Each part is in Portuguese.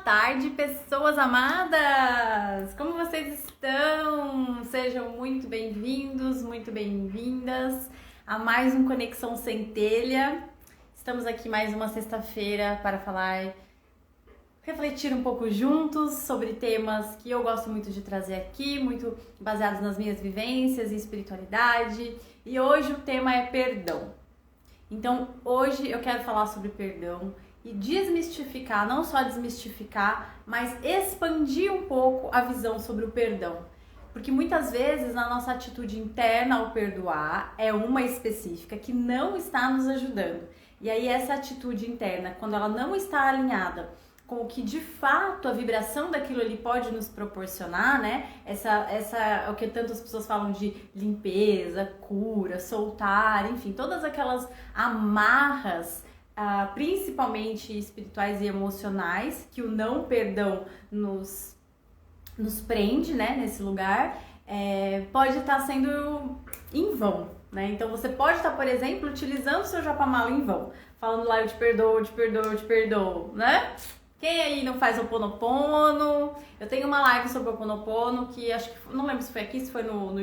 tarde, pessoas amadas! Como vocês estão? Sejam muito bem-vindos, muito bem-vindas a mais um Conexão Centelha. Estamos aqui mais uma sexta-feira para falar, refletir um pouco juntos sobre temas que eu gosto muito de trazer aqui, muito baseados nas minhas vivências e espiritualidade. E hoje o tema é perdão. Então, hoje eu quero falar sobre perdão e desmistificar, não só desmistificar, mas expandir um pouco a visão sobre o perdão. Porque muitas vezes a nossa atitude interna ao perdoar é uma específica que não está nos ajudando. E aí essa atitude interna, quando ela não está alinhada com o que de fato a vibração daquilo ali pode nos proporcionar, né? Essa o que tantas pessoas falam de limpeza, cura, soltar, enfim, todas aquelas amarras, principalmente espirituais e emocionais, que o não perdão nos prende, né, nesse lugar, pode estar sendo em vão, né? Então você pode estar, por exemplo, utilizando o seu japamala em vão, falando lá, eu te perdoo, eu te perdoo, eu te perdoo, né? Quem aí não faz Ho'oponopono? Eu tenho uma live sobre Ho'oponopono que acho que, não lembro se foi aqui, se foi no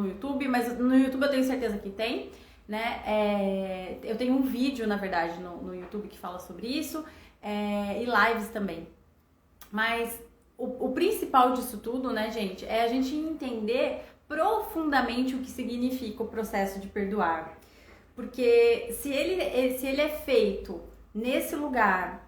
YouTube, mas no YouTube eu tenho certeza que tem, né? Eu tenho um vídeo, na verdade, no YouTube que fala sobre isso, e lives também. Mas o principal disso tudo, né, gente, é a gente entender profundamente o que significa o processo de perdoar. Porque se ele é feito nesse lugar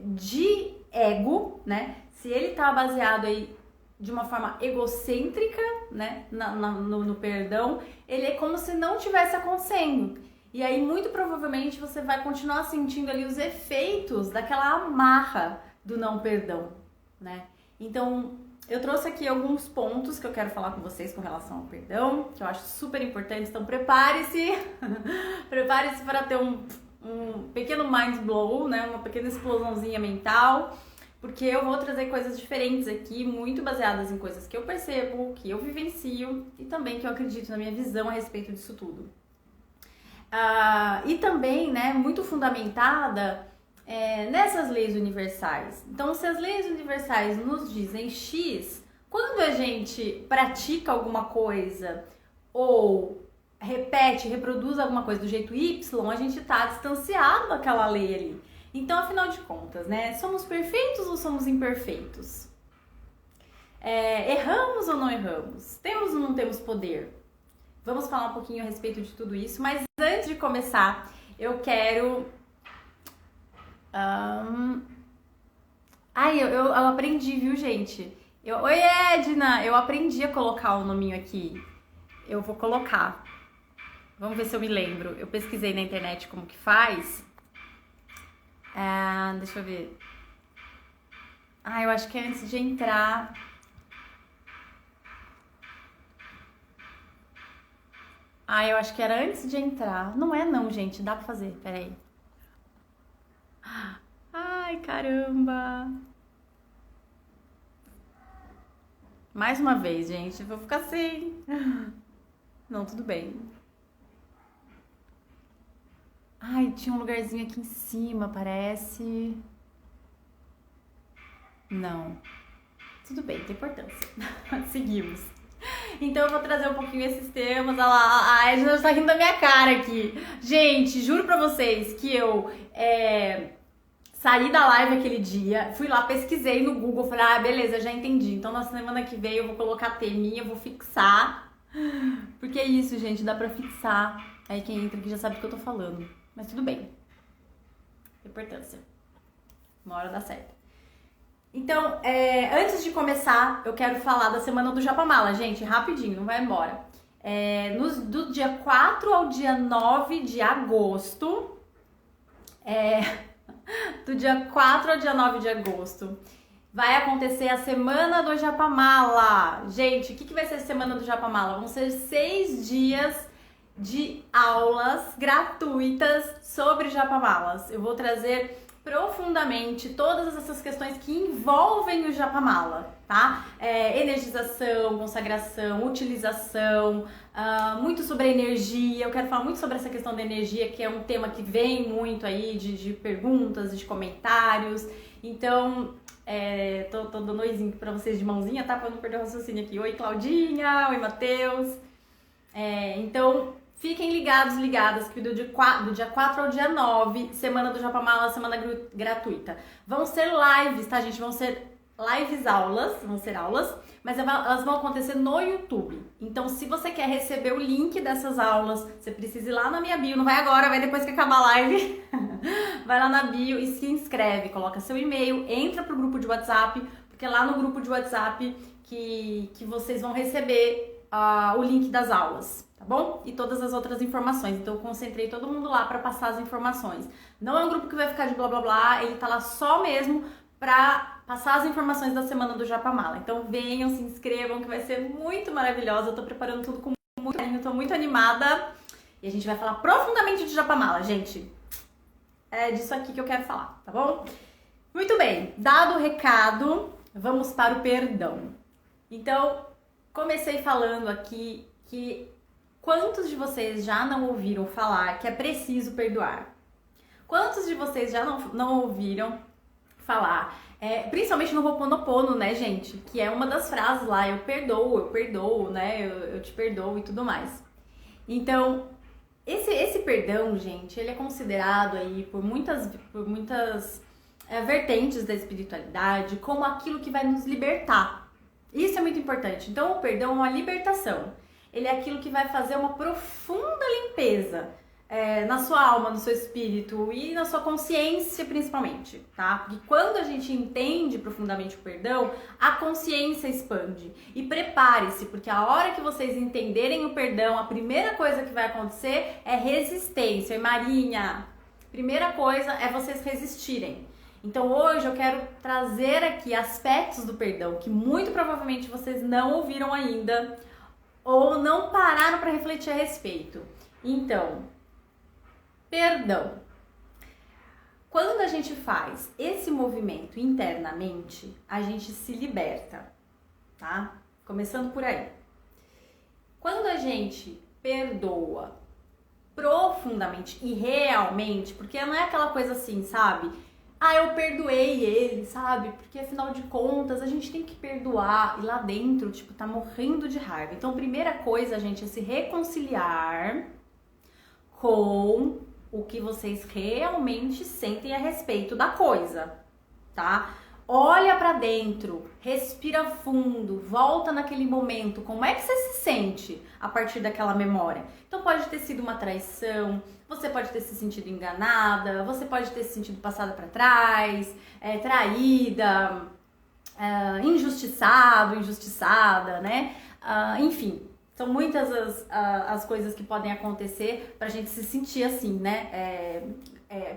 de ego, né? Se ele tá baseado aí de uma forma egocêntrica, né? No perdão, ele é como se não tivesse acontecendo. E aí, muito provavelmente, você vai continuar sentindo ali os efeitos daquela amarra do não perdão, né? Então, eu trouxe aqui alguns pontos que eu quero falar com vocês com relação ao perdão, que eu acho super importante. Então, prepare-se, prepare-se para ter um pequeno mind blow, né? Uma pequena explosãozinha mental, porque eu vou trazer coisas diferentes aqui, muito baseadas em coisas que eu percebo, que eu vivencio e também que eu acredito na minha visão a respeito disso tudo. E também, né, muito fundamentada nessas leis universais. Então, se as leis universais nos dizem X, quando a gente pratica alguma coisa ou repete, reproduz alguma coisa do jeito Y, a gente tá distanciado daquela lei ali. Então, afinal de contas, né? Somos perfeitos ou somos imperfeitos? Erramos ou não erramos? Temos ou não temos poder? Vamos falar um pouquinho a respeito de tudo isso, mas antes de começar, eu quero... eu aprendi, viu, gente? Oi, Edna! Eu aprendi a colocar o nominho aqui. Eu vou colocar. Vamos ver se eu me lembro. Eu pesquisei na internet como que faz. Deixa eu ver. Eu acho que é antes de entrar. Eu acho que era antes de entrar. Não é não, gente. Dá pra fazer. Peraí. Ai, caramba. Mais uma vez, gente. Vou ficar assim. Não, tudo bem. Tinha um lugarzinho aqui em cima, parece. Não. Tudo bem, tem importância. Seguimos. Então eu vou trazer um pouquinho esses temas. Olha lá, a Edna já tá rindo da minha cara aqui. Gente, juro pra vocês que eu saí da live aquele dia, fui lá, pesquisei no Google, falei, beleza, já entendi. Então na semana que vem eu vou colocar teminha, vou fixar. Porque é isso, gente, dá pra fixar. Aí quem entra aqui já sabe do que eu tô falando. Mas tudo bem. Importância. Uma hora dá certo. Então, antes de começar, eu quero falar da Semana do Japamala, gente, rapidinho, não vai embora. Do dia 4 ao dia 9 de agosto, do dia 4 ao dia 9 de agosto, vai acontecer a Semana do Japamala. Gente, o que vai ser a Semana do Japamala? Vão ser 6 dias de aulas gratuitas sobre Japamalas. Eu vou trazer profundamente todas essas questões que envolvem o Japamala, tá? Energização, consagração, utilização, muito sobre a energia. Eu quero falar muito sobre essa questão da energia, que é um tema que vem muito aí de perguntas, de comentários. Então, tô dando oizinho pra vocês de mãozinha, tá? Pra não perder o raciocínio aqui. Oi, Claudinha. Oi, Matheus. Então, fiquem ligadas que do dia 4 ao dia 9, semana do Japamala, semana gratuita. Vão ser lives, tá, gente? Vão ser aulas, mas elas vão acontecer no YouTube. Então, se você quer receber o link dessas aulas, você precisa ir lá na minha bio. Não vai agora, vai depois que acabar a live. Vai lá na bio e se inscreve, coloca seu e-mail, entra pro grupo de WhatsApp, porque é lá no grupo de WhatsApp que vocês vão receber o link das aulas, tá bom? E todas as outras informações. Então eu concentrei todo mundo lá para passar as informações. Não é um grupo que vai ficar de blá blá blá, ele tá lá só mesmo para passar as informações da semana do Japamala. Então venham, se inscrevam, que vai ser muito maravilhosa. Eu tô preparando tudo com muito carinho, tô muito animada. E a gente vai falar profundamente de Japamala, gente. É disso aqui que eu quero falar, tá bom? Muito bem, dado o recado, vamos para o perdão. Então, comecei falando aqui que quantos de vocês já não ouviram falar que é preciso perdoar? Quantos de vocês já não ouviram falar, principalmente no Ho'oponopono, né, gente? Que é uma das frases lá, eu perdoo, né? Eu te perdoo e tudo mais. Então, esse perdão, gente, ele é considerado aí por muitas vertentes da espiritualidade como aquilo que vai nos libertar. Isso é muito importante. Então, o perdão é uma libertação. Ele é aquilo que vai fazer uma profunda limpeza na sua alma, no seu espírito e na sua consciência, principalmente, tá? Porque quando a gente entende profundamente o perdão, a consciência expande. E prepare-se, porque a hora que vocês entenderem o perdão, a primeira coisa que vai acontecer é resistência. E Marinha, primeira coisa é vocês resistirem. Então hoje eu quero trazer aqui aspectos do perdão que muito provavelmente vocês não ouviram ainda ou não pararam para refletir a respeito. Então, perdão. Quando a gente faz esse movimento internamente, a gente se liberta, tá? Começando por aí. Quando a gente perdoa profundamente e realmente, porque não é aquela coisa assim, sabe? Eu perdoei ele, sabe? Porque afinal de contas a gente tem que perdoar e lá dentro, tipo, tá morrendo de raiva. Então, a primeira coisa, gente, é se reconciliar com o que vocês realmente sentem a respeito da coisa, tá? Olha pra dentro, respira fundo, volta naquele momento. Como é que você se sente a partir daquela memória? Então pode ter sido uma traição, você pode ter se sentido enganada, você pode ter se sentido passada pra trás, traída, injustiçado, injustiçada, né? Enfim, são muitas as coisas que podem acontecer pra gente se sentir assim, né?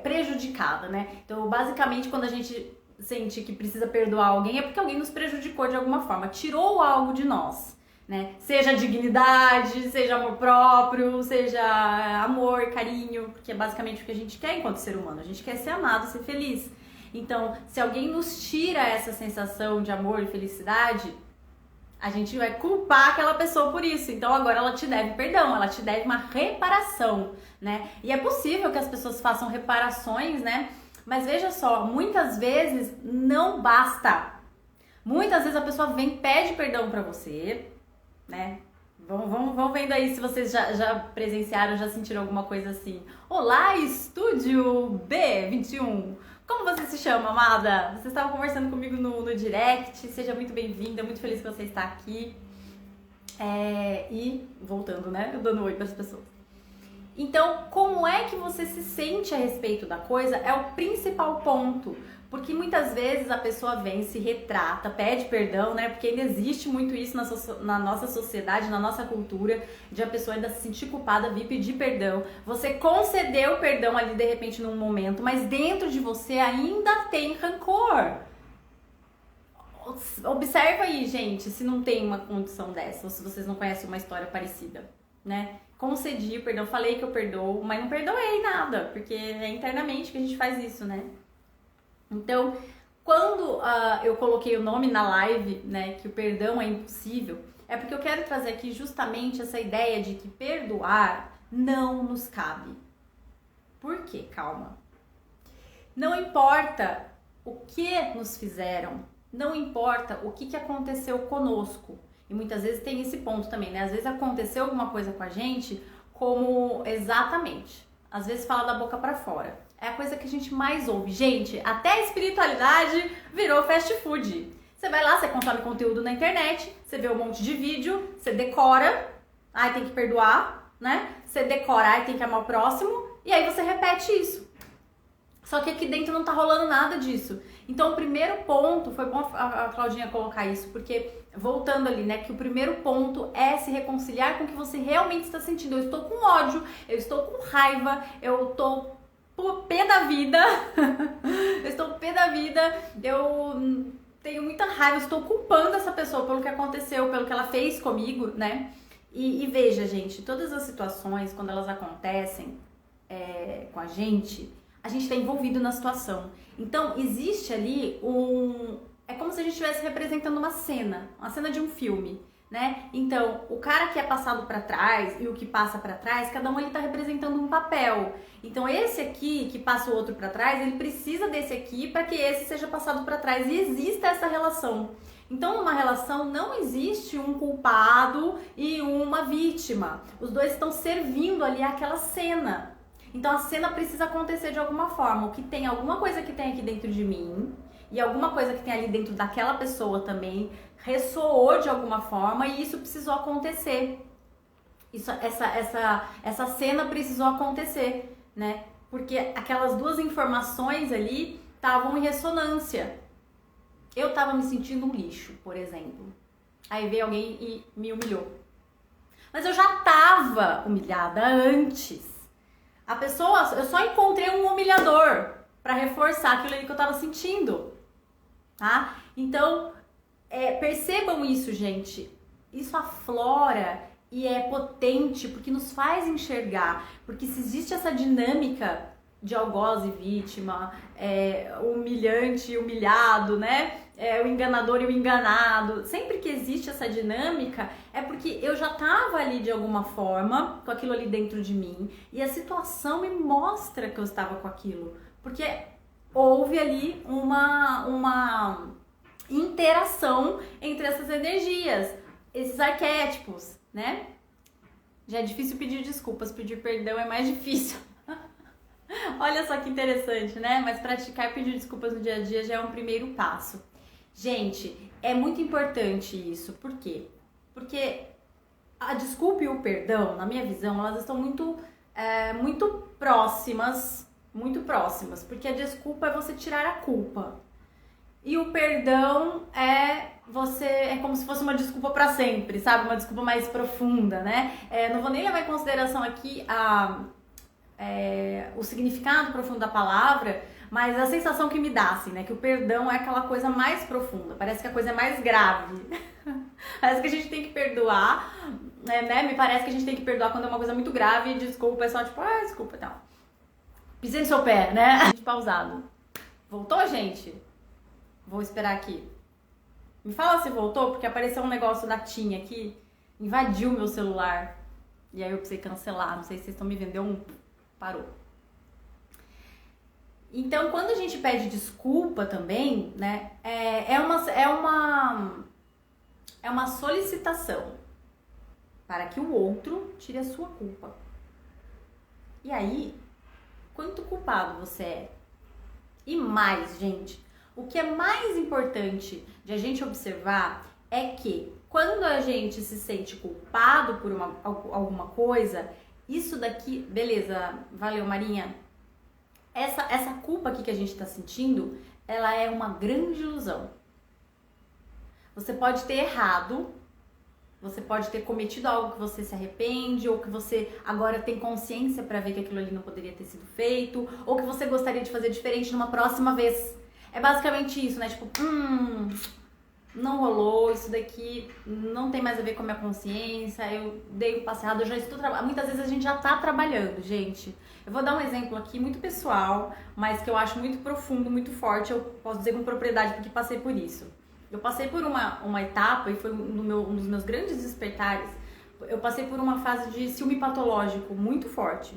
Prejudicada, né? Então, basicamente, quando a gente sente que precisa perdoar alguém, é porque alguém nos prejudicou de alguma forma, tirou algo de nós, né? Seja dignidade, seja amor próprio, seja amor, carinho, porque é basicamente o que a gente quer enquanto ser humano, a gente quer ser amado, ser feliz. Então, se alguém nos tira essa sensação de amor e felicidade, a gente vai culpar aquela pessoa por isso. Então agora ela te deve perdão, ela te deve uma reparação, né? E é possível que as pessoas façam reparações, né? Mas veja só, muitas vezes não basta. Muitas vezes a pessoa vem, pede perdão pra você, né? Vão vendo aí se vocês já presenciaram, já sentiram alguma coisa assim. Olá, Estúdio B21. Como você se chama, amada? Você estava conversando comigo no direct. Seja muito bem-vinda, muito feliz que você está aqui. E voltando, né? Eu dando oi para as pessoas. Então, como é que você se sente a respeito da coisa é o principal ponto. Porque muitas vezes a pessoa vem, se retrata, pede perdão, né? Porque ainda existe muito isso na nossa sociedade, na nossa cultura, de a pessoa ainda se sentir culpada, vir pedir perdão. Você concedeu perdão ali, de repente, num momento, mas dentro de você ainda tem rancor. Observa aí, gente, se não tem uma condição dessa, ou se vocês não conhecem uma história parecida, né? concedi o perdão, falei que eu perdoo, mas não perdoei nada, porque é internamente que a gente faz isso, né? Então, quando eu coloquei o nome na live, né, que o perdão é impossível, é porque eu quero trazer aqui justamente essa ideia de que perdoar não nos cabe. Por quê? Calma. Não importa o que nos fizeram, não importa o que aconteceu conosco. E muitas vezes tem esse ponto também, né? Às vezes aconteceu alguma coisa com a gente, como exatamente. Às vezes fala da boca pra fora. É a coisa que a gente mais ouve. Gente, até a espiritualidade virou fast food. Você vai lá, você consome conteúdo na internet, você vê um monte de vídeo, você decora, ai tem que perdoar, né? Você decora, ai tem que amar o próximo, e aí você repete isso. Só que aqui dentro não tá rolando nada disso. Então o primeiro ponto, foi bom a Claudinha colocar isso, porque voltando ali, né, que o primeiro ponto é se reconciliar com o que você realmente está sentindo. Eu estou com ódio, eu estou com raiva, eu tô pé da vida, eu estou pé da vida, eu tenho muita raiva, estou culpando essa pessoa pelo que aconteceu, pelo que ela fez comigo, né? E veja, gente, todas as situações, quando elas acontecem com a gente está envolvido na situação. Então, existe ali é como se a gente estivesse representando uma cena de um filme, né? Então, o cara que é passado para trás e o que passa para trás, cada um ele tá representando um papel. Então, esse aqui que passa o outro para trás, ele precisa desse aqui para que esse seja passado para trás e exista essa relação. Então, numa relação não existe um culpado e uma vítima. Os dois estão servindo ali aquela cena. Então a cena precisa acontecer de alguma forma. Alguma coisa que tem aqui dentro de mim e alguma coisa que tem ali dentro daquela pessoa também ressoou de alguma forma e isso precisou acontecer. Essa cena precisou acontecer, né? Porque aquelas duas informações ali estavam em ressonância. Eu tava me sentindo um lixo, por exemplo. Aí veio alguém e me humilhou. Mas eu já tava humilhada antes. Eu só encontrei um humilhador para reforçar aquilo ali que eu tava sentindo, tá? Então, percebam isso, gente. Isso aflora e é potente porque nos faz enxergar. Porque se existe essa dinâmica de algoz e vítima, humilhante e humilhado, né? O enganador e o enganado. Sempre que existe essa dinâmica, é porque eu já estava ali de alguma forma, com aquilo ali dentro de mim, e a situação me mostra que eu estava com aquilo. Porque houve ali uma interação entre essas energias, esses arquétipos, né? Já é difícil pedir desculpas, pedir perdão é mais difícil. Olha só que interessante, né? Mas praticar e pedir desculpas no dia a dia já é um primeiro passo. Gente, é muito importante isso. Por quê? Porque a desculpa e o perdão, na minha visão, elas estão muito próximas, porque a desculpa é você tirar a culpa. E o perdão é como se fosse uma desculpa pra sempre, sabe? Uma desculpa mais profunda, né? Não vou nem levar em consideração aqui o significado profundo da palavra, mas a sensação que me dá, assim, né? Que o perdão é aquela coisa mais profunda, parece que a coisa é mais grave. Parece que a gente tem que perdoar, né? Me parece que a gente tem que perdoar quando é uma coisa muito grave e desculpa é só tipo, desculpa, então. Pisei no seu pé, né? A gente pausado. Voltou, gente? Vou esperar aqui. Me fala se voltou, porque apareceu um negócio da TIM aqui, invadiu meu celular. E aí eu precisei cancelar, não sei se vocês estão me vendo, parou. Então, quando a gente pede desculpa também, né, é uma solicitação para que o outro tire a sua culpa. E aí, quanto culpado você é? E mais, gente, o que é mais importante de a gente observar é que quando a gente se sente culpado por alguma coisa, isso daqui, beleza, valeu Marinha, essa culpa aqui que a gente está sentindo, ela é uma grande ilusão. Você pode ter errado, você pode ter cometido algo que você se arrepende, ou que você agora tem consciência para ver que aquilo ali não poderia ter sido feito, ou que você gostaria de fazer diferente numa próxima vez. É basicamente isso, né? Tipo, não rolou, isso daqui não tem mais a ver com a minha consciência, eu dei um passo errado, eu já estou trabalhando. Muitas vezes a gente já tá trabalhando, gente. Eu vou dar um exemplo aqui muito pessoal, mas que eu acho muito profundo, muito forte, eu posso dizer com propriedade porque passei por isso. Eu passei por uma etapa, e foi um dos meus grandes despertares, eu passei por uma fase de ciúme patológico muito forte,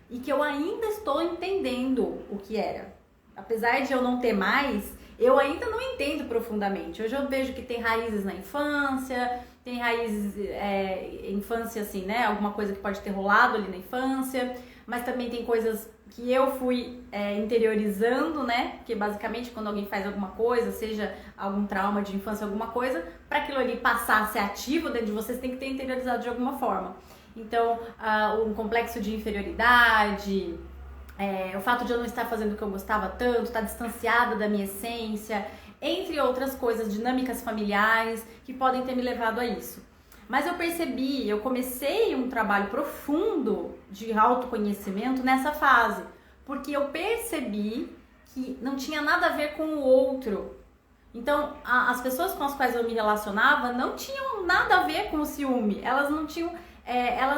e que eu ainda estou entendendo o que era. Apesar de eu não ter mais, eu ainda não entendo profundamente. Hoje eu vejo que tem raízes na infância, tem raízes, infância assim, né? Alguma coisa que pode ter rolado ali na infância, mas também tem coisas que eu fui interiorizando, né? Porque basicamente quando alguém faz alguma coisa, seja algum trauma de infância, alguma coisa, para aquilo ali passar a ser ativo dentro de você tem que ter interiorizado de alguma forma. Então, um complexo de inferioridade, o fato de eu não estar fazendo o que eu gostava tanto, estar distanciada da minha essência, entre outras coisas, dinâmicas familiares que podem ter me levado a isso. Mas eu comecei um trabalho profundo de autoconhecimento nessa fase, porque eu percebi que não tinha nada a ver com o outro. Então, as pessoas com as quais eu me relacionava não tinham nada a ver com o ciúme, elas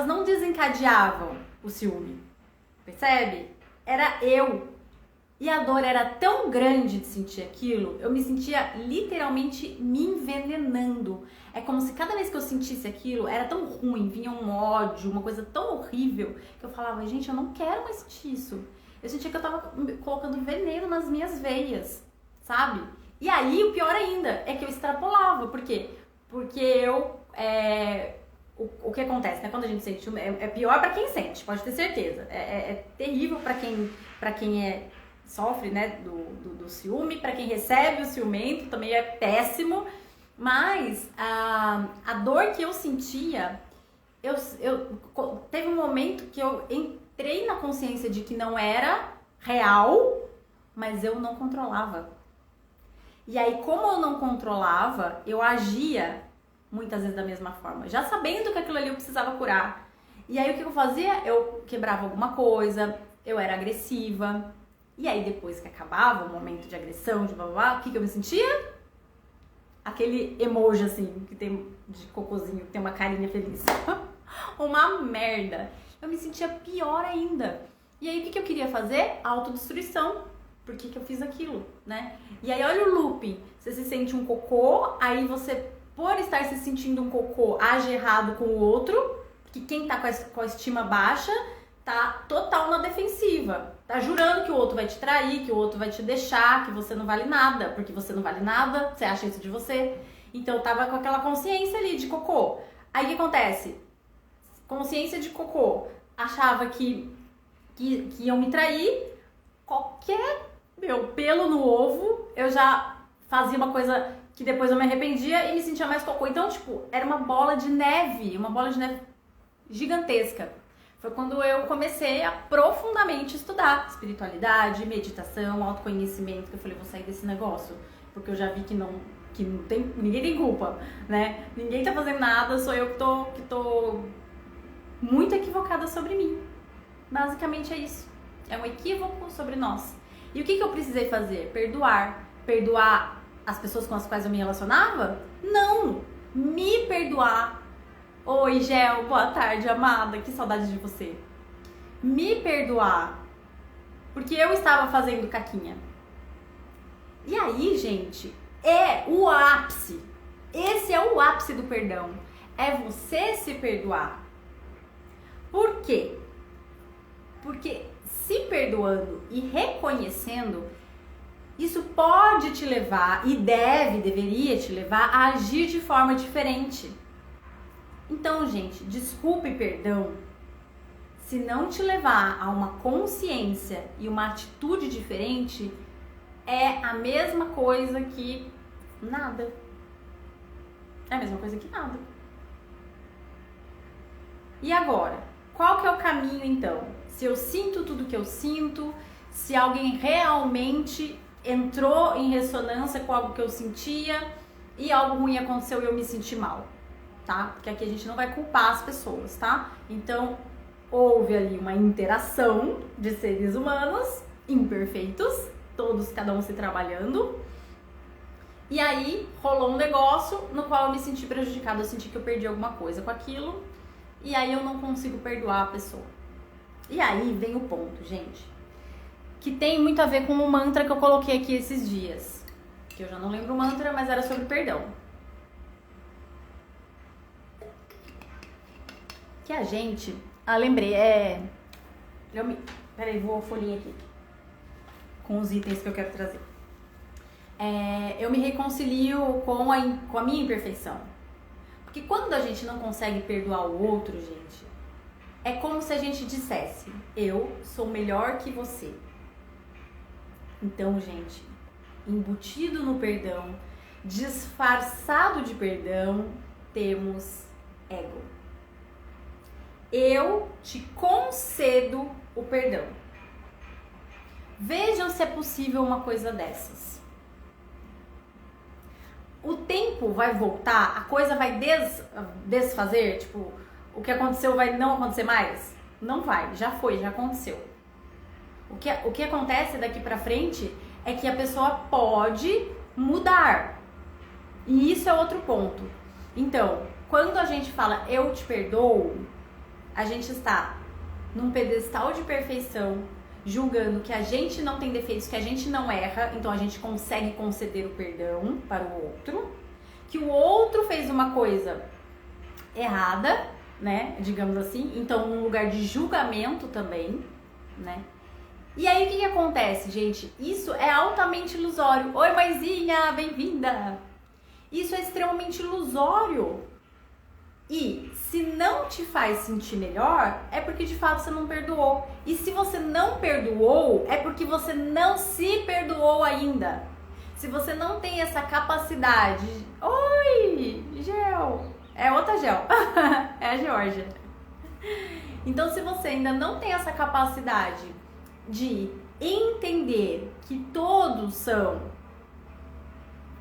não desencadeavam o ciúme, percebe? Era eu. E a dor era tão grande de sentir aquilo, eu me sentia literalmente me envenenando. É como se cada vez que eu sentisse aquilo, era tão ruim, vinha um ódio, uma coisa tão horrível, que eu falava, gente, eu não quero mais sentir isso. Eu sentia que eu tava colocando veneno nas minhas veias, sabe? E aí, o pior ainda, é que eu extrapolava. Por quê? Porque o que acontece, né? Quando a gente sente ciúme, é pior pra quem sente, pode ter certeza. É terrível pra quem sofre, né, do ciúme, pra quem recebe o ciumento também é péssimo. Mas a dor que eu sentia, teve um momento que eu entrei na consciência de que não era real, mas eu não controlava. E aí, como eu não controlava, eu agia muitas vezes da mesma forma, já sabendo que aquilo ali eu precisava curar. E aí o que eu fazia? Eu quebrava alguma coisa, eu era agressiva. E aí depois que acabava o momento de agressão, de blá blá blá, o que eu me sentia? Aquele emoji assim, que tem de cocôzinho, que tem uma carinha feliz. Uma merda. Eu me sentia pior ainda. E aí o que eu queria fazer? Autodestruição. Por que eu fiz aquilo, né? E aí olha o looping. Você se sente um cocô, aí você, por estar se sentindo um cocô, age errado com o outro, que quem tá com a estima baixa tá total na defensiva. Tá jurando que o outro vai te trair, que o outro vai te deixar, que você não vale nada, porque você não vale nada, você acha isso de você. Então eu tava com aquela consciência ali de cocô. Aí o que acontece? Consciência de cocô. Achava que iam me trair, qualquer pelo no ovo, eu já fazia uma coisa que depois eu me arrependia e me sentia mais cocô. Então, tipo, era uma bola de neve gigantesca. Foi quando eu comecei a profundamente estudar espiritualidade, meditação, autoconhecimento, que eu falei, vou sair desse negócio, porque eu já vi que não tem, ninguém tem culpa, né? Ninguém tá fazendo nada, sou eu que tô muito equivocada sobre mim. Basicamente é isso. É um equívoco sobre nós. E o que eu precisei fazer? Perdoar. Perdoar as pessoas com as quais eu me relacionava? Não! Me perdoar. Oi, Gel, boa tarde, amada. Que saudade de você. Me perdoar. Porque eu estava fazendo caquinha. E aí, gente, é o ápice. Esse é o ápice do perdão. É você se perdoar. Por quê? Porque se perdoando e reconhecendo, isso pode te levar e deveria te levar a agir de forma diferente. Então, gente, desculpa e perdão, se não te levar a uma consciência e uma atitude diferente, é a mesma coisa que nada. É a mesma coisa que nada. E agora? Qual que é o caminho, então? Se eu sinto tudo que eu sinto, se alguém realmente entrou em ressonância com algo que eu sentia e algo ruim aconteceu e eu me senti mal, tá? Porque aqui a gente não vai culpar as pessoas, tá? Então, houve ali uma interação de seres humanos imperfeitos, todos, cada um se trabalhando. E aí rolou um negócio no qual eu me senti prejudicada, eu senti que eu perdi alguma coisa com aquilo, e aí eu não consigo perdoar a pessoa. E aí vem o ponto, gente, que tem muito a ver com um mantra que eu coloquei aqui esses dias, que eu já não lembro o mantra, mas era sobre perdão. Que a gente... lembrei, peraí, vou folhinha aqui com os itens que eu quero trazer. Eu me reconcilio com a minha imperfeição. Porque quando a gente não consegue perdoar o outro, gente, é como se a gente dissesse: eu sou melhor que você. Então, gente, embutido no perdão, disfarçado de perdão, temos ego. Eu te concedo o perdão. Vejam se é possível uma coisa dessas. O tempo vai voltar, a coisa vai desfazer, tipo, o que aconteceu vai não acontecer mais? Não vai, já foi, já aconteceu. O que acontece daqui pra frente é que a pessoa pode mudar. E isso é outro ponto. Então, quando a gente fala eu te perdoo, a gente está num pedestal de perfeição, julgando que a gente não tem defeitos, que a gente não erra, então a gente consegue conceder o perdão para o outro, que o outro fez uma coisa errada, né, digamos assim, então num lugar de julgamento também, né. E aí o que acontece, gente? Isso é altamente ilusório. Oi, mãezinha, bem-vinda! Isso é extremamente ilusório. E se não te faz sentir melhor, é porque de fato você não perdoou. E se você não perdoou, é porque você não se perdoou ainda. Se você não tem essa capacidade... Oi, Gel! É outra Gel. É a Georgia. Então, se você ainda não tem essa capacidade de entender que todos são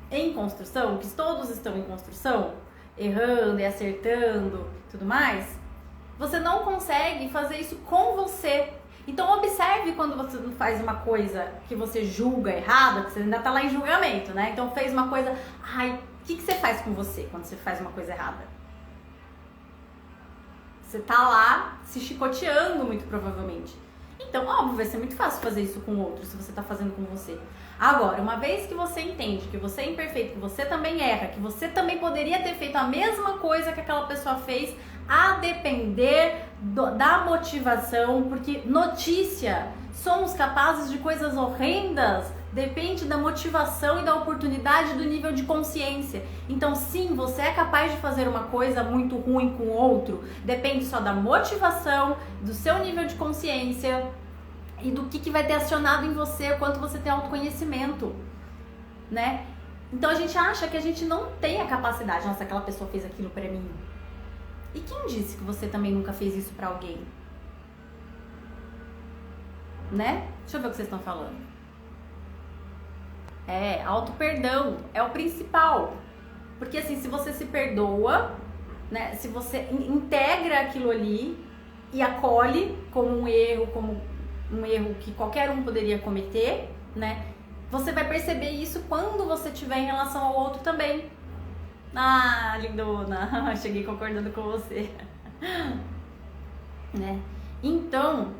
em construção, que todos estão em construção, errando e acertando, tudo mais, você não consegue fazer isso com você. Então observe quando você faz uma coisa que você julga errada, que você ainda tá lá em julgamento, né? Então fez uma coisa, o que você faz com você quando você faz uma coisa errada? Você tá lá se chicoteando, muito provavelmente. Então, óbvio, vai ser muito fácil fazer isso com o outro, se você tá fazendo com você. Agora, uma vez que você entende que você é imperfeito, que você também erra, que você também poderia ter feito a mesma coisa que aquela pessoa fez, a depender da motivação, porque notícia, somos capazes de coisas horrendas, depende da motivação e da oportunidade do nível de consciência. Então sim, você é capaz de fazer uma coisa muito ruim com o outro, depende só da motivação, do seu nível de consciência e do que vai ter acionado em você, o quanto você tem autoconhecimento, né? Então a gente acha que a gente não tem a capacidade, nossa, aquela pessoa fez aquilo pra mim. E quem disse que você também nunca fez isso pra alguém? Né? Deixa eu ver o que vocês estão falando. Auto-perdão é o principal. Porque assim, se você se perdoa, né? Se você integra aquilo ali e acolhe como um erro que qualquer um poderia cometer, né? Você vai perceber isso quando você tiver em relação ao outro também. Ah, lindona, cheguei concordando com você. Né? Então,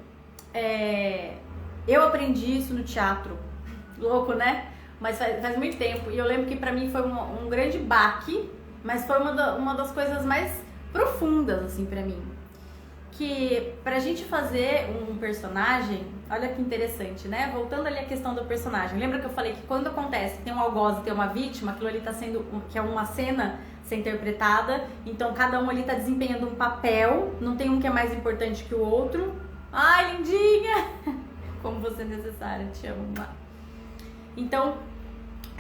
eu aprendi isso no teatro. Louco, né? Mas faz muito tempo. E eu lembro que pra mim foi um grande baque, mas foi uma das coisas mais profundas, assim, pra mim. Que pra gente fazer um personagem, olha que interessante, né? Voltando ali à questão do personagem. Lembra que eu falei que quando acontece que tem um algoz e tem uma vítima, aquilo ali tá sendo, que é uma cena ser interpretada, então cada um ali tá desempenhando um papel, não tem um que é mais importante que o outro. Ai, lindinha! Como você é necessária, te amo. Então,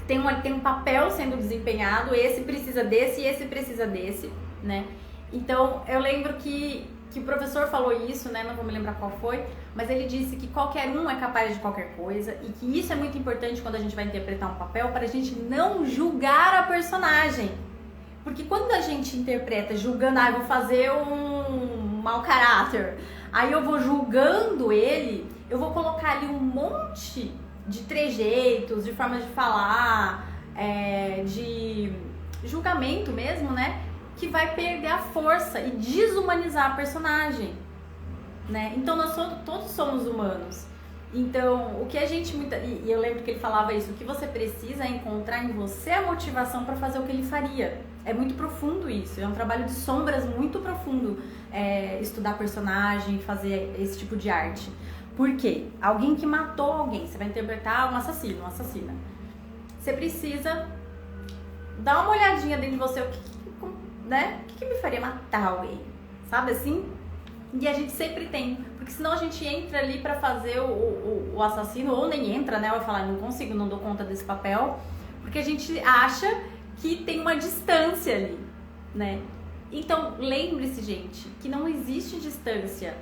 tem um papel sendo desempenhado, esse precisa desse e esse precisa desse, né? Então, eu lembro que o professor falou isso, né? Não vou me lembrar qual foi, mas ele disse que qualquer um é capaz de qualquer coisa e que isso é muito importante quando a gente vai interpretar um papel para a gente não julgar a personagem. Porque quando a gente interpreta julgando, eu vou fazer um mau caráter, aí eu vou julgando ele, eu vou colocar ali um monte de trejeitos, de formas de falar, de julgamento mesmo, né? Que vai perder a força e desumanizar a personagem, né? Então nós todos somos humanos. Então, o que a gente e eu lembro que ele falava isso, o que você precisa é encontrar em você a motivação para fazer o que ele faria. É muito profundo isso, é um trabalho de sombras muito profundo, estudar personagem, fazer esse tipo de arte. Por quê? Alguém que matou alguém, você vai interpretar um assassino, uma assassina. Você precisa dar uma olhadinha dentro de você, o que me faria matar alguém, sabe assim? E a gente sempre tem, porque senão a gente entra ali pra fazer o assassino, ou nem entra, né? Ou falar, não consigo, não dou conta desse papel, porque a gente acha que tem uma distância ali, né? Então, lembre-se, gente, que não existe distância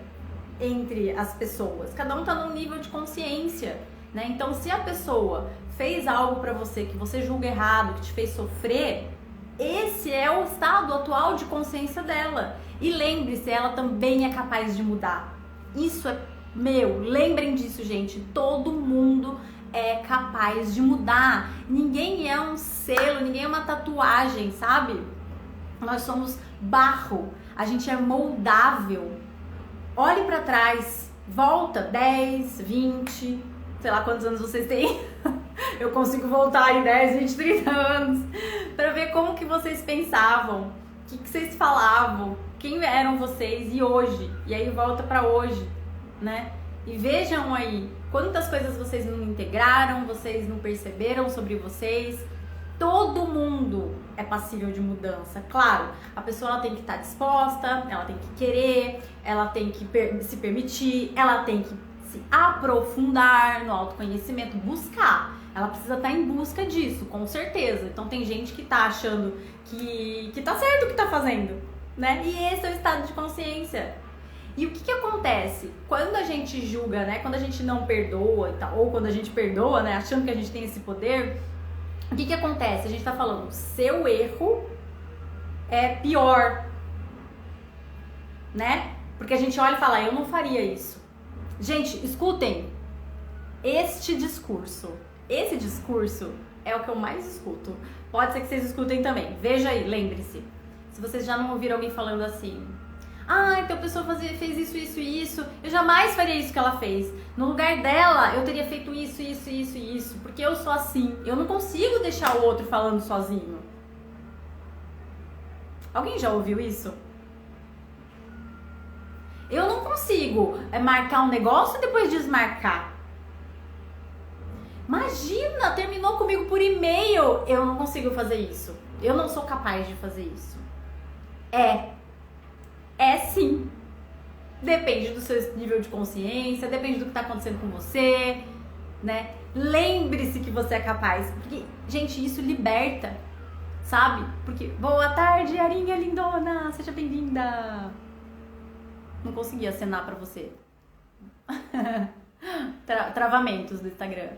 entre as pessoas. Cada um tá num nível de consciência, né? Então, se a pessoa fez algo pra você que você julga errado, que te fez sofrer, esse é o estado atual de consciência dela. E lembre-se, ela também é capaz de mudar. Isso é lembrem disso, gente. Todo mundo é capaz de mudar. Ninguém é um selo, ninguém é uma tatuagem, sabe? Nós somos barro. A gente é moldável. Olhe pra trás, volta 10, 20, sei lá quantos anos vocês têm. Eu consigo voltar em 10, 20, 30 anos pra ver como que vocês pensavam, o que vocês falavam, quem eram vocês e hoje. E aí volta pra hoje, né? E vejam aí quantas coisas vocês não integraram, vocês não perceberam sobre vocês. Todo mundo é passível de mudança. Claro, a pessoa ela tem que estar disposta, ela tem que querer, ela tem que se permitir, ela tem que se aprofundar no autoconhecimento, buscar. Ela precisa estar em busca disso, com certeza. Então tem gente que tá achando que tá certo o que tá fazendo, né? E esse é o estado de consciência. E o que acontece? Quando a gente julga, né? Quando a gente não perdoa, ou quando a gente perdoa, né? Achando que a gente tem esse poder, o que acontece? A gente tá falando, seu erro é pior, né? Porque a gente olha e fala, eu não faria isso. Gente, escutem este discurso. Esse discurso é o que eu mais escuto. Pode ser que vocês escutem também. Veja aí, lembre-se. Se vocês já não ouviram alguém falando assim, então a pessoa fez isso, isso e isso, eu jamais faria isso que ela fez. No lugar dela, eu teria feito isso, isso, isso e isso, porque eu sou assim. Eu não consigo deixar o outro falando sozinho. Alguém já ouviu isso? Eu não consigo marcar um negócio e depois desmarcar. Imagina, terminou comigo por e-mail. Eu não consigo fazer isso. Eu não sou capaz de fazer isso. É sim. Depende do seu nível de consciência, depende do que está acontecendo com você, né? Lembre-se que você é capaz. Porque, gente, isso liberta, sabe? Porque, boa tarde, Arinha lindona, seja bem-vinda. Não consegui acenar pra você. Travamentos do Instagram.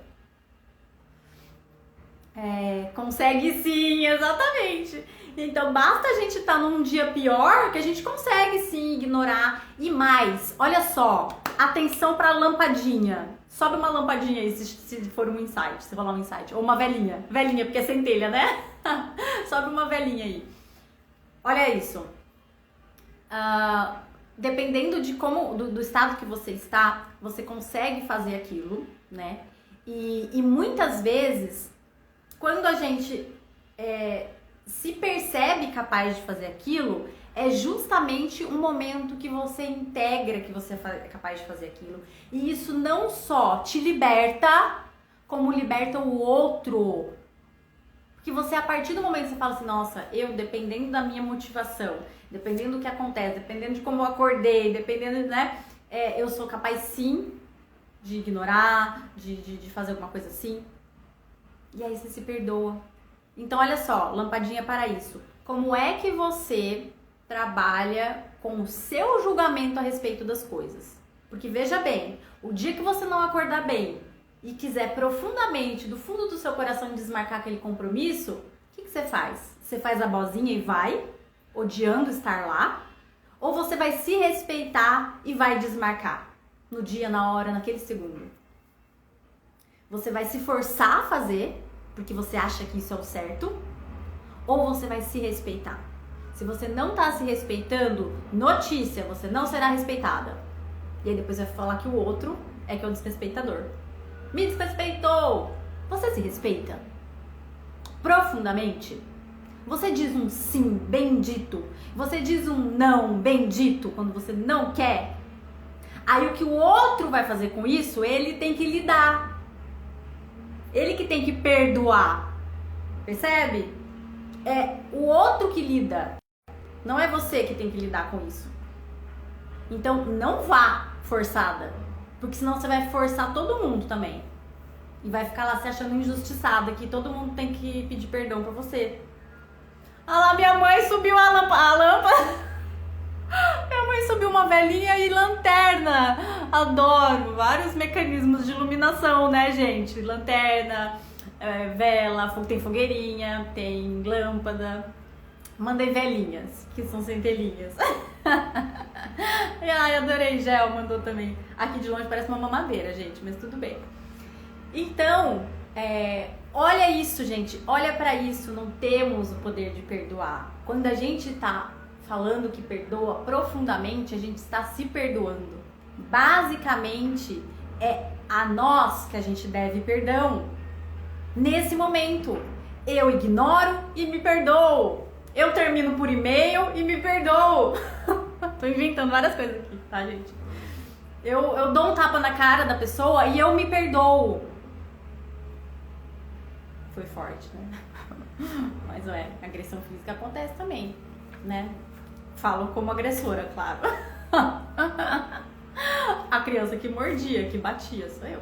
Consegue sim, exatamente. Então basta a gente estar num dia pior que a gente consegue sim ignorar. E mais, olha só, atenção pra lampadinha. Sobe uma lampadinha aí se for um insight, se falar um insight. Ou uma velhinha, porque é centelha, né? Sobe uma velhinha aí. Olha isso. Dependendo de do estado que você está, você consegue fazer aquilo, né? E muitas vezes, quando a gente se percebe capaz de fazer aquilo, é justamente o momento que você integra que você é capaz de fazer aquilo. E isso não só te liberta, como liberta o outro. Porque você, a partir do momento que você fala assim, nossa, eu, dependendo da minha motivação, dependendo do que acontece, dependendo de como eu acordei, dependendo, né, eu sou capaz sim de ignorar, de fazer alguma coisa assim. E aí você se perdoa. Então, olha só, lampadinha para isso. Como é que você trabalha com o seu julgamento a respeito das coisas? Porque veja bem, o dia que você não acordar bem e quiser profundamente, do fundo do seu coração, desmarcar aquele compromisso, o que você faz? Você faz a bozinha e vai, odiando estar lá? Ou você vai se respeitar e vai desmarcar no dia, na hora, naquele segundo? Você vai se forçar a fazer porque você acha que isso é o certo, ou você vai se respeitar. Se você não tá se respeitando, notícia, você não será respeitada. E aí depois vai falar que o outro é que é o desrespeitador. Me desrespeitou! Você se respeita? Profundamente? Você diz um sim bendito? Você diz um não bendito quando você não quer? Aí o que o outro vai fazer com isso, ele tem que lidar. Ele que tem que perdoar. Percebe? É o outro que lida. Não é você que tem que lidar com isso. Então não vá forçada. Porque senão você vai forçar todo mundo também. E vai ficar lá se achando injustiçada, que todo mundo tem que pedir perdão pra você. Ah lá, minha mãe subiu a lâmpada. Minha mãe subiu uma velinha e lanterna. Adoro. Vários mecanismos de iluminação, né, gente? Lanterna, vela, tem fogueirinha, tem lâmpada. Mandei velinhas, que são centelhinhas. Ai, adorei. Gel mandou também. Aqui de longe parece uma mamadeira, gente, mas tudo bem. Então, olha isso, gente. Olha pra isso. Não temos o poder de perdoar. Quando a gente tá falando que perdoa profundamente, a gente está se perdoando. Basicamente, é a nós que a gente deve perdão. Nesse momento, eu ignoro e me perdoo. Eu termino por e-mail e me perdoo. Tô inventando várias coisas aqui, tá, gente? Eu dou um tapa na cara da pessoa e eu me perdoo. Foi forte, né? Mas, agressão física acontece também, né? Falo como agressora, claro. A criança que mordia, que batia, sou eu.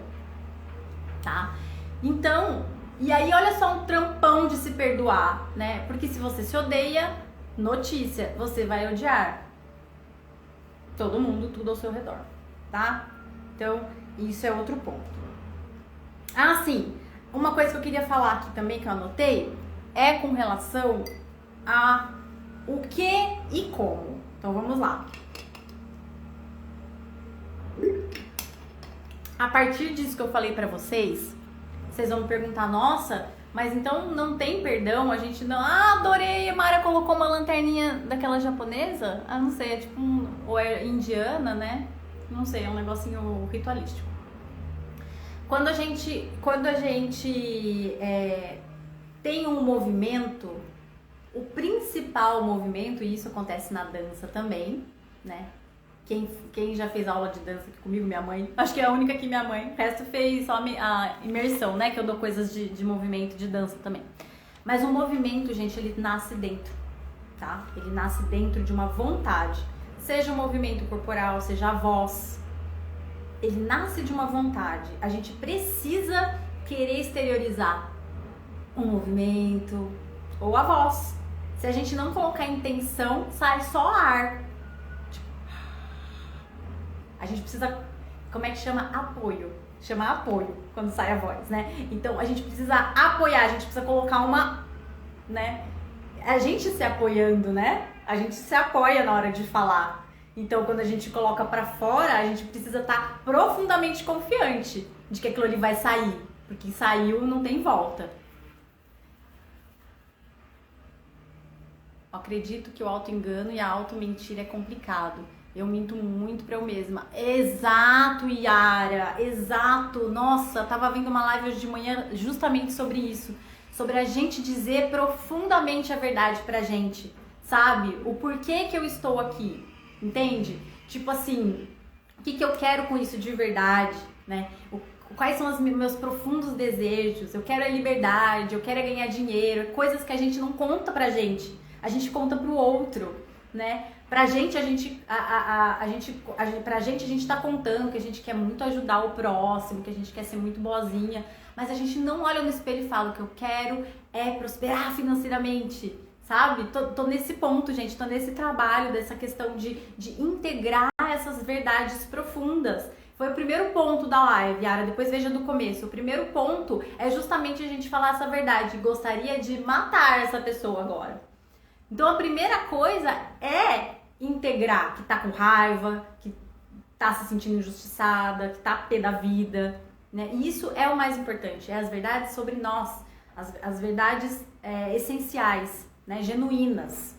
Tá? Então, e aí olha só um trampão de se perdoar, né? Porque se você se odeia, notícia, você vai odiar todo mundo, tudo ao seu redor, tá? Então, isso é outro ponto. Ah, sim, uma coisa que eu queria falar aqui também, que eu anotei, é com relação a o que e como. Então, vamos lá. A partir disso que eu falei pra vocês, vocês vão me perguntar, nossa, mas então não tem perdão? A gente não... Ah, adorei, a Mara colocou uma lanterninha daquela japonesa? Ah, não sei, é tipo ou é indiana, né? Não sei, é um negocinho ritualístico. Quando a gente tem um movimento, o principal movimento, e isso acontece na dança também, né? Quem já fez aula de dança aqui comigo, minha mãe, acho que é a única aqui, minha mãe, o resto fez só a imersão, né? Que eu dou coisas de movimento, de dança também. Mas o movimento, gente, ele nasce dentro, tá? Ele nasce dentro de uma vontade. Seja o movimento corporal, seja a voz. Ele nasce de uma vontade. A gente precisa querer exteriorizar um movimento ou a voz. Se a gente não colocar intenção, sai só ar. A gente precisa, como é que chama? Apoio. Chama apoio quando sai a voz, né? Então a gente precisa apoiar, a gente precisa colocar uma, né? A gente se apoiando, né? A gente se apoia na hora de falar. Então quando a gente coloca pra fora, a gente precisa estar profundamente confiante de que aquilo ali vai sair. Porque saiu, não tem volta. Eu acredito que o auto-engano e a auto-mentira é complicado. Eu minto muito pra eu mesma. Exato, Yara, exato. Nossa, tava vendo uma live hoje de manhã justamente sobre isso. Sobre a gente dizer profundamente a verdade pra gente, sabe? O porquê que eu estou aqui, entende? Tipo assim, o que eu quero com isso de verdade, né? Quais são os meus profundos desejos? Eu quero a liberdade, eu quero ganhar dinheiro, coisas que a gente não conta pra gente. A gente conta pro outro, né? Pra gente, a gente tá contando que a gente quer muito ajudar o próximo, que a gente quer ser muito boazinha, mas a gente não olha no espelho e fala que eu quero é prosperar financeiramente, sabe? Tô nesse ponto, gente, tô nesse trabalho dessa questão de integrar essas verdades profundas. Foi o primeiro ponto da live, Yara, depois veja do começo. O primeiro ponto é justamente a gente falar essa verdade. Gostaria de matar essa pessoa agora. Então a primeira coisa é integrar que tá com raiva, que tá se sentindo injustiçada, que tá pé da vida, né? E isso é o mais importante, é as verdades sobre nós, as verdades essenciais, né? Genuínas,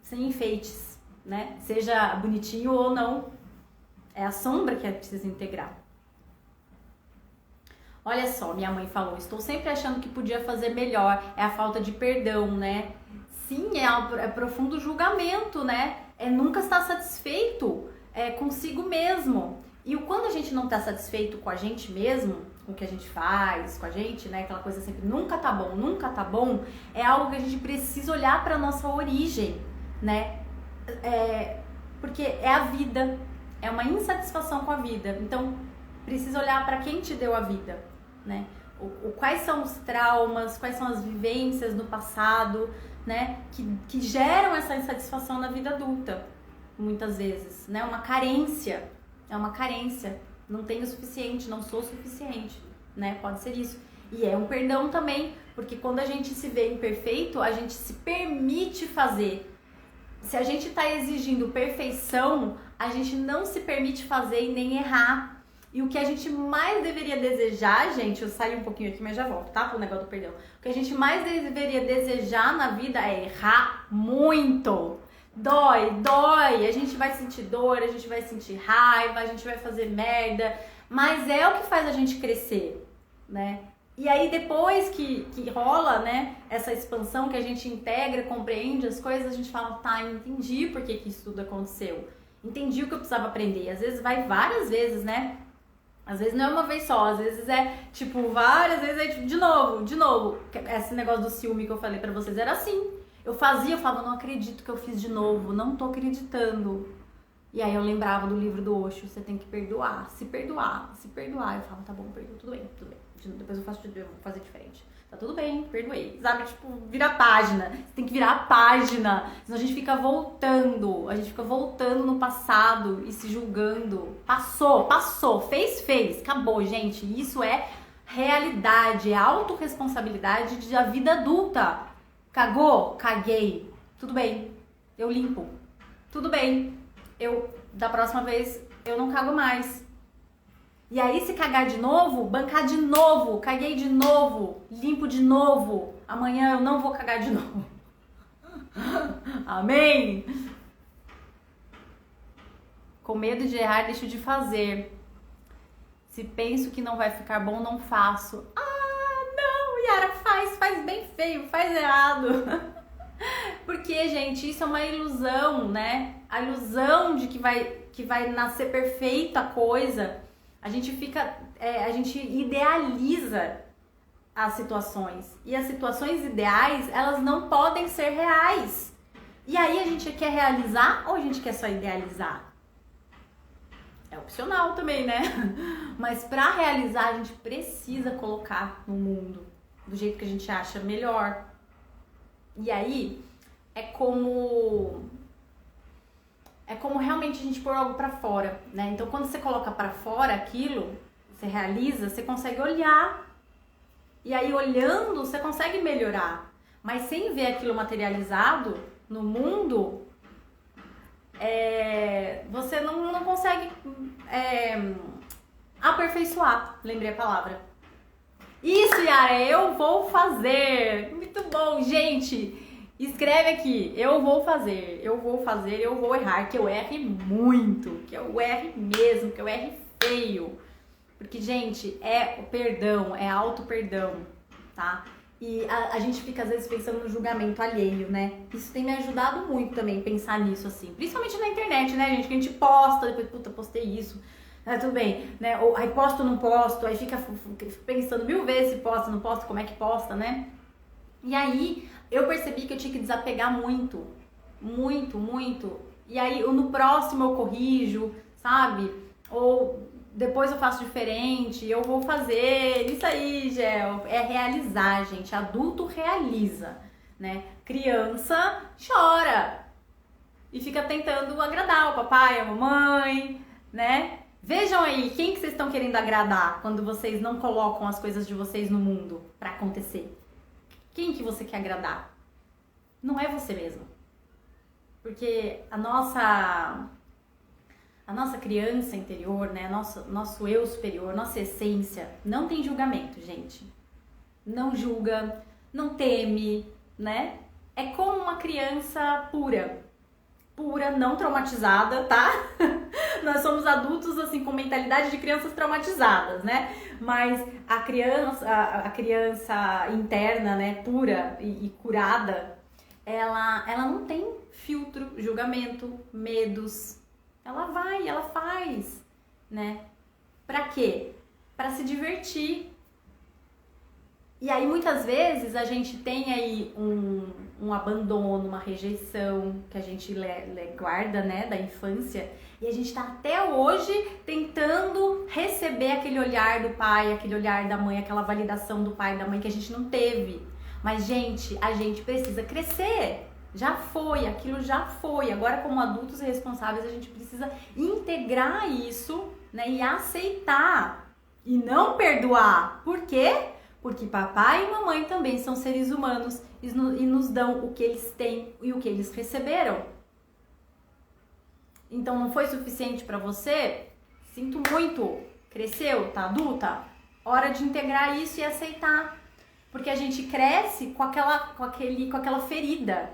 sem enfeites, né? Seja bonitinho ou não, é a sombra que precisa integrar. Olha só, minha mãe falou, estou sempre achando que podia fazer melhor, é a falta de perdão, né? Sim, é profundo julgamento, né? É nunca estar satisfeito consigo mesmo. E quando a gente não está satisfeito com a gente mesmo, com o que a gente faz, com a gente, né? Aquela coisa sempre, nunca tá bom, é algo que a gente precisa olhar para nossa origem, né? Porque é a vida, é uma insatisfação com a vida. Então, precisa olhar para quem te deu a vida, né? Quais são os traumas, quais são as vivências do passado, né? Que geram essa insatisfação na vida adulta, muitas vezes, né? Uma carência. É uma carência, não tenho o suficiente, não sou suficiente, né? Pode ser isso. E é um perdão também, porque quando a gente se vê imperfeito, a gente se permite fazer. Se a gente está exigindo perfeição, a gente não se permite fazer e nem errar. E o que a gente mais deveria desejar, gente, eu saio um pouquinho aqui, mas já volto, tá? Pro negócio do perdão. O que a gente mais deveria desejar na vida é errar muito. Dói, a gente vai sentir dor, a gente vai sentir raiva, a gente vai fazer merda, mas é o que faz a gente crescer, né? E aí depois que rola, né, essa expansão, que a gente integra, compreende as coisas, a gente fala, tá, entendi por que isso tudo aconteceu, entendi o que eu precisava aprender. Às vezes vai várias vezes, né? Às vezes não é uma vez só, às vezes é tipo várias vezes, aí tipo, de novo. Esse negócio do ciúme que eu falei pra vocês era assim. Eu falava, não acredito que eu fiz de novo, não tô acreditando. E aí eu lembrava do livro do Osho, você tem que perdoar, se perdoar. Eu falava, tá bom, perdoa, tudo bem. Depois eu vou fazer diferente. Tá tudo bem, perdoei. Sabe, tipo, vira a página. Você tem que virar a página, senão a gente fica voltando no passado e se julgando. Passou, fez, acabou, gente. Isso é realidade, é autorresponsabilidade da vida adulta. Cagou? Caguei. Tudo bem, eu limpo. Tudo bem, da próxima vez eu não cago mais. E aí, se cagar de novo, bancar de novo, caguei de novo, limpo de novo. Amanhã eu não vou cagar de novo. Amém? Com medo de errar, deixo de fazer. Se penso que não vai ficar bom, não faço. Yara, faz bem feio, faz errado. Porque, gente, isso é uma ilusão, né? A ilusão de que vai nascer perfeita a coisa. A gente a gente idealiza as situações. E as situações ideais, elas não podem ser reais. E aí a gente quer realizar ou a gente quer só idealizar? É opcional também, né? Mas para realizar, a gente precisa colocar no mundo do jeito que a gente acha melhor. E aí é como realmente a gente pôr algo pra fora, né? Então quando você coloca pra fora aquilo, você realiza, você consegue olhar. E aí olhando, você consegue melhorar. Mas sem ver aquilo materializado no mundo, você não consegue aperfeiçoar. Lembrei a palavra. Isso, Yara, eu vou fazer. Muito bom, gente. Escreve aqui, eu vou fazer, eu vou errar, que eu erre muito, que eu erre mesmo, que eu erre feio. Porque, gente, é o perdão, é auto-perdão, tá? E a gente fica, às vezes, pensando no julgamento alheio, né? Isso tem me ajudado muito também, pensar nisso, assim. Principalmente na internet, né, gente? Que a gente posta, depois, puta, postei isso. Tudo bem, né? Ou, aí posto, não posto, aí fica pensando 1000 vezes se posta, não posta, como é que posta, né? E aí, eu percebi que eu tinha que desapegar muito. E aí, no próximo eu corrijo, sabe? Ou depois eu faço diferente, eu vou fazer. Isso aí, Gel, é realizar, gente. Adulto realiza, né? Criança chora e fica tentando agradar o papai, a mamãe, né? Vejam aí, quem que vocês estão querendo agradar quando vocês não colocam as coisas de vocês no mundo pra acontecer? Quem que você quer agradar? Não é você mesmo. Porque a nossa criança interior, né? Nosso eu superior, nossa essência, não tem julgamento, gente. não julga, não teme, né? É como uma criança pura, não traumatizada, tá? Nós somos adultos assim com mentalidade de crianças traumatizadas, né? Mas a criança interna, né, pura e curada, ela não tem filtro, julgamento, medos. Ela vai, ela faz, né? Pra quê? Pra se divertir. E aí muitas vezes a gente tem aí um abandono, uma rejeição que a gente guarda, né, da infância, e a gente tá até hoje tentando receber aquele olhar do pai, aquele olhar da mãe, aquela validação do pai e da mãe que a gente não teve. Mas gente, a gente precisa crescer. Já foi, aquilo já foi. Agora como adultos responsáveis a gente precisa integrar isso, né, e aceitar e não perdoar. Por quê? Porque papai e mamãe também são seres humanos e nos dão o que eles têm e o que eles receberam. Então não foi suficiente para você? Sinto muito. Cresceu? Tá adulta? Hora de integrar isso e aceitar. Porque a gente cresce com aquela ferida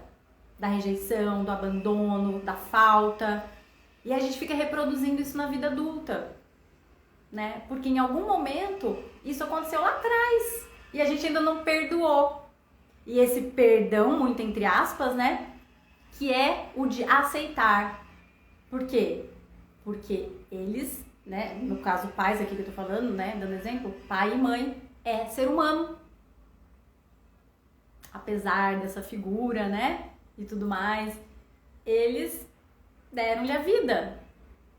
da rejeição, do abandono, da falta. E a gente fica reproduzindo isso na vida adulta, né? Porque em algum momento isso aconteceu lá atrás e a gente ainda não perdoou. E esse perdão, muito entre aspas, né? Que é o de aceitar. Por quê? Porque eles, né? No caso, pais aqui que eu tô falando, né? Dando exemplo, pai e mãe é ser humano. Apesar dessa figura, né? E tudo mais, eles deram-lhe a vida.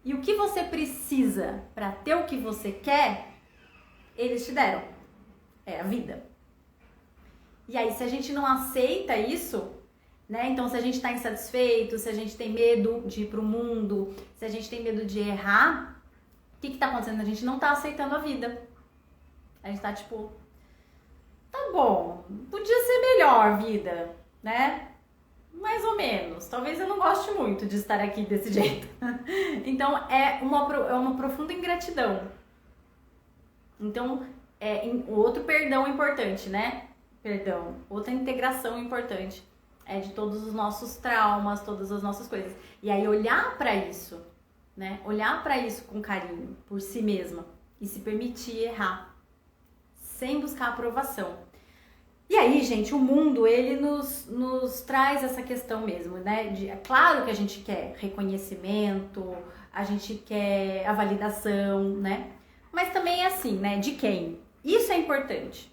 E o que você precisa para ter o que você quer, eles te deram. É a vida. E aí, se a gente não aceita isso, né? Então, se a gente tá insatisfeito, se a gente tem medo de ir pro mundo, se a gente tem medo de errar, o que tá acontecendo? A gente não tá aceitando a vida. A gente tá tipo, tá bom, podia ser melhor vida, né? Mais ou menos. Talvez eu não goste muito de estar aqui desse jeito. Então, é uma profunda ingratidão. Então, outro perdão importante, né? Perdão. Outra integração importante. É de todos os nossos traumas, todas as nossas coisas. E aí, olhar pra isso, né? Olhar pra isso com carinho, por si mesma. E se permitir errar. Sem buscar aprovação. E aí, gente, o mundo, ele nos traz essa questão mesmo, né? É claro que a gente quer reconhecimento, a gente quer a validação, né? Mas também é assim, né? De quem? Isso é importante.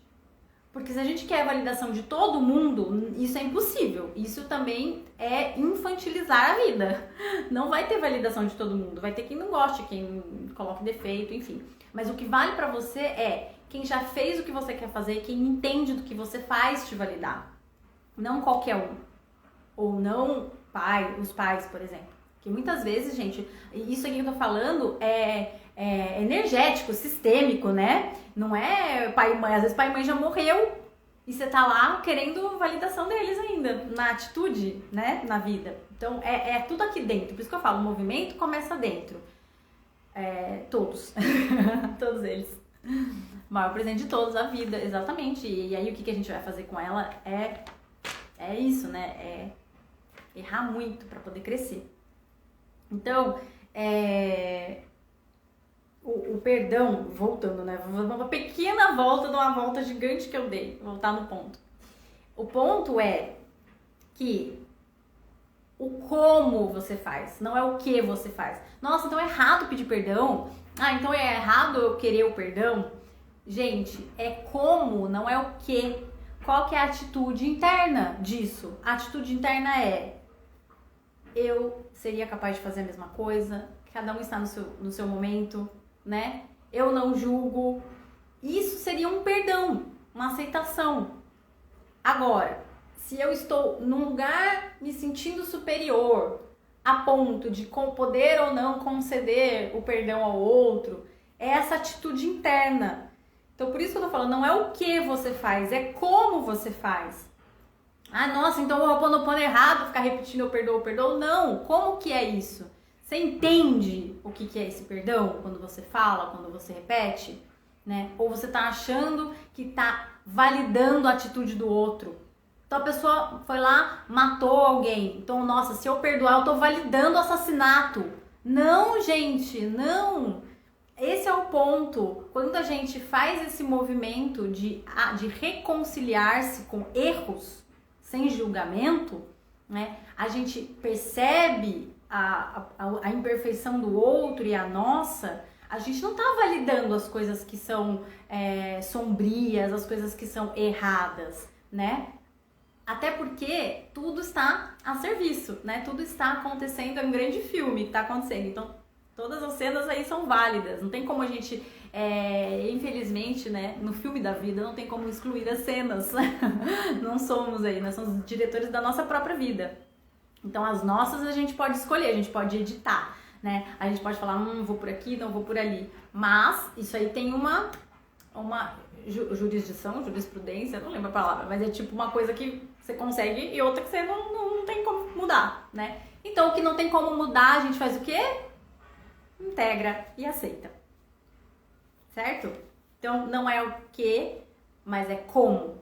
Porque se a gente quer a validação de todo mundo, isso é impossível. Isso também é infantilizar a vida. Não vai ter validação de todo mundo. Vai ter quem não goste, quem coloque defeito, enfim. Mas o que vale pra você é quem já fez o que você quer fazer, quem entende do que você faz te validar. Não qualquer um. Ou não os pais, por exemplo. Porque muitas vezes, gente, isso aqui que eu tô falando é energético, sistêmico, né? Não é pai e mãe. Às vezes pai e mãe já morreu e você tá lá querendo validação deles ainda, na atitude, né? Na vida. Então, é tudo aqui dentro. Por isso que eu falo, o movimento começa dentro. Todos. Todos eles. O maior presente de todos, a vida, exatamente. E aí o que a gente vai fazer com ela é isso, né? É errar muito para poder crescer. Então, o perdão, voltando, né? Vou dar uma pequena volta de uma volta gigante que eu dei, voltar no ponto. O ponto é que o como você faz, não é o que você faz. Nossa, então é errado pedir perdão? Ah, então é errado eu querer o perdão? Gente, é como, não é o que. Qual que é a atitude interna disso? A atitude interna é: eu seria capaz de fazer a mesma coisa, cada um está no seu momento, né? Eu não julgo. Isso seria um perdão, uma aceitação. Agora, se eu estou num lugar me sentindo superior, a ponto de poder ou não conceder o perdão ao outro, é essa atitude interna. Então, por isso que eu tô falando, não é o que você faz, é como você faz. Ah, nossa, então o Ho'oponopono é errado, ficar repetindo eu perdoo. Não, como que é isso? Você entende o que é esse perdão quando você fala, quando você repete? né? Ou você tá achando que tá validando a atitude do outro. Então a pessoa foi lá, matou alguém. Então, nossa, se eu perdoar, eu tô validando o assassinato. Não, gente, não. Esse é o ponto. Quando a gente faz esse movimento de reconciliar-se com erros, sem julgamento, né? A gente percebe a imperfeição do outro e a nossa. A gente não tá validando as coisas que são sombrias, as coisas que são erradas, né? Até porque tudo está a serviço, né? Tudo está acontecendo, é um grande filme que está acontecendo. Então, todas as cenas aí são válidas. Não tem como a gente, infelizmente, né? No filme da vida, não tem como excluir as cenas. Não somos aí, nós somos diretores da nossa própria vida. Então, as nossas a gente pode escolher, a gente pode editar, né? A gente pode falar, vou por aqui, não vou por ali. Mas, isso aí tem uma jurisprudência, não lembro a palavra, mas é tipo uma coisa que você consegue e outra que você não tem como mudar, né? Então, o que não tem como mudar, a gente faz o quê? Integra e aceita. Certo? Então, não é o que, mas é como.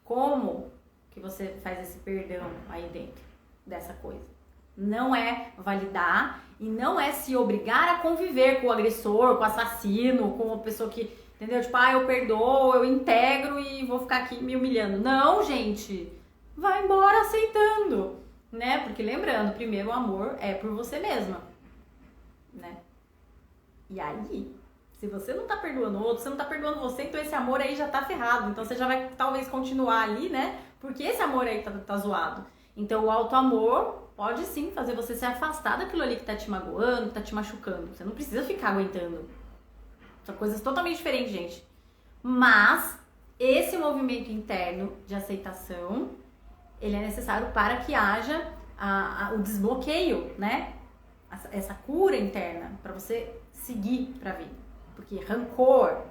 Como que você faz esse perdão aí dentro dessa coisa. Não é validar e não é se obrigar a conviver com o agressor, com o assassino, com a pessoa que, entendeu? Tipo, eu perdoo, eu integro e vou ficar aqui me humilhando. Não, gente. Vai embora aceitando, né? Porque lembrando, primeiro o amor é por você mesma, né? E aí, se você não tá perdoando o outro, você não tá perdoando você, então esse amor aí já tá ferrado. Então você já vai talvez continuar ali, né? Porque esse amor aí tá zoado. Então o auto-amor pode sim fazer você se afastar daquilo ali que tá te magoando, que tá te machucando. Você não precisa ficar aguentando. São coisas totalmente diferentes, gente. Mas esse movimento interno de aceitação, ele é necessário para que haja o desbloqueio, né? Essa cura interna, para você seguir pra vida. Porque rancor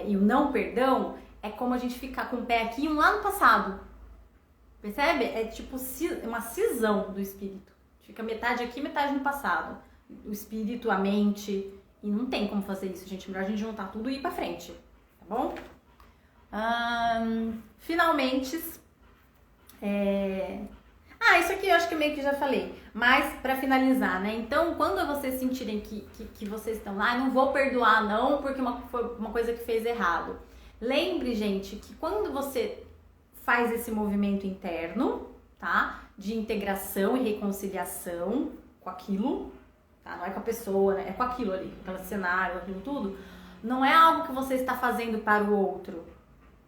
e o não perdão é como a gente ficar com o pé aqui e um lá no passado. Percebe? É tipo uma cisão do espírito. Fica metade aqui, metade no passado. O espírito, a mente. E não tem como fazer isso, gente. Melhor a gente juntar tudo e ir pra frente. Tá bom? Finalmente. Isso aqui eu acho que meio que já falei. Mas pra finalizar, né? Então, quando vocês sentirem que vocês estão lá, não vou perdoar não, porque foi uma coisa que fez errado. Lembre, gente, que quando você faz esse movimento interno, tá? De integração e reconciliação com aquilo, tá? Não é com a pessoa, né? É com aquilo ali, aquele cenário, aquilo tudo. Não é algo que você está fazendo para o outro.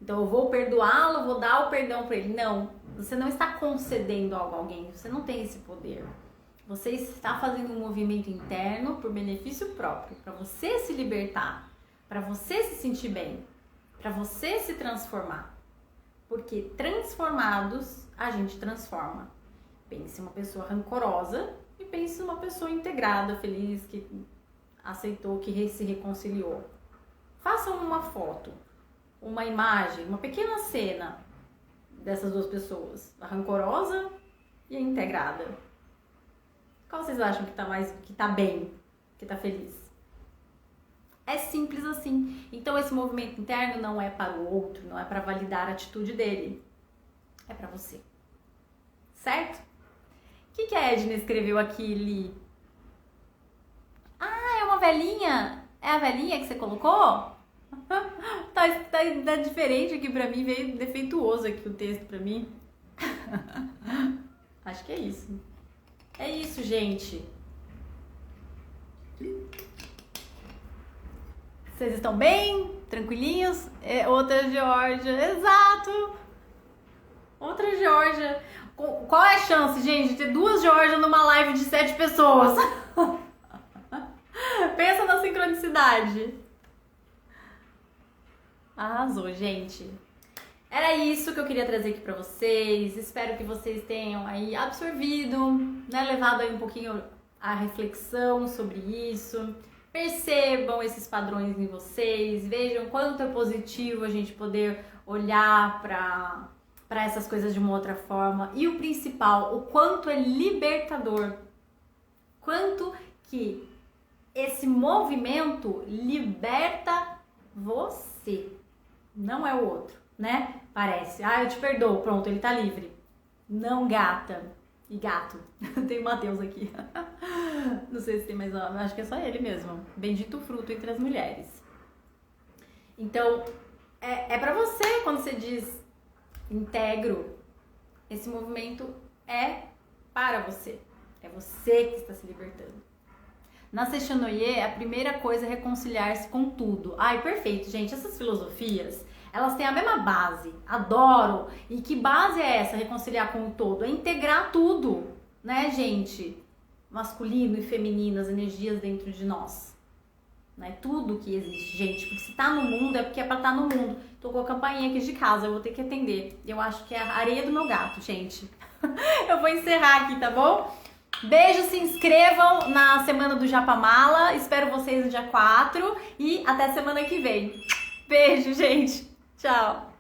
Então, eu vou perdoá-lo, vou dar o perdão para ele. Não, você não está concedendo algo a alguém, você não tem esse poder. Você está fazendo um movimento interno por benefício próprio, para você se libertar, para você se sentir bem, para você se transformar. Porque transformados, a gente transforma. Pense em uma pessoa rancorosa e pense em uma pessoa integrada, feliz, que aceitou, que se reconciliou. Façam uma foto, uma imagem, uma pequena cena dessas duas pessoas, a rancorosa e a integrada. Qual vocês acham que tá bem, que tá feliz? É simples assim. Então esse movimento interno não é para o outro, não é para validar a atitude dele. É para você. Certo? O que a Edna escreveu aqui, Li? É uma velhinha? É a velhinha que você colocou? tá diferente aqui pra mim, veio defeituoso aqui o texto pra mim. Acho que é isso. É isso, gente. Vocês estão bem? Tranquilinhos? Outra Geórgia. Exato! Outra Geórgia. Qual é a chance, gente, de ter duas Geórgias numa live de 7 pessoas? Pensa na sincronicidade. Arrasou, gente. Era isso que eu queria trazer aqui pra vocês. Espero que vocês tenham aí absorvido, né? Levado aí um pouquinho a reflexão sobre isso. Percebam esses padrões em vocês, vejam quanto é positivo a gente poder olhar para essas coisas de uma outra forma. E o principal, o quanto é libertador. Quanto que esse movimento liberta você, não é o outro, né? Parece, eu te perdoo, pronto, ele tá livre. Não, gata e gato. Tem o Matheus aqui. Não sei se tem mais, acho que é só ele mesmo. Bendito fruto entre as mulheres. Então, é pra você quando você diz integro. Esse movimento é para você. É você que está se libertando. Na Seishonoye, a primeira coisa é reconciliar-se com tudo. Ai, perfeito, gente. Essas filosofias, elas têm a mesma base. Adoro. E que base é essa, reconciliar com o todo? É integrar tudo, né, gente? Masculino e feminino, as energias dentro de nós. Né? Tudo que existe, gente. Porque se tá no mundo, é porque é pra estar no mundo. Tocou a campainha aqui de casa, eu vou ter que atender. Eu acho que é a areia do meu gato, gente. Eu vou encerrar aqui, tá bom? Beijo, se inscrevam na Semana do Japamala. Espero vocês no dia 4 e até semana que vem. Beijo, gente. Tchau.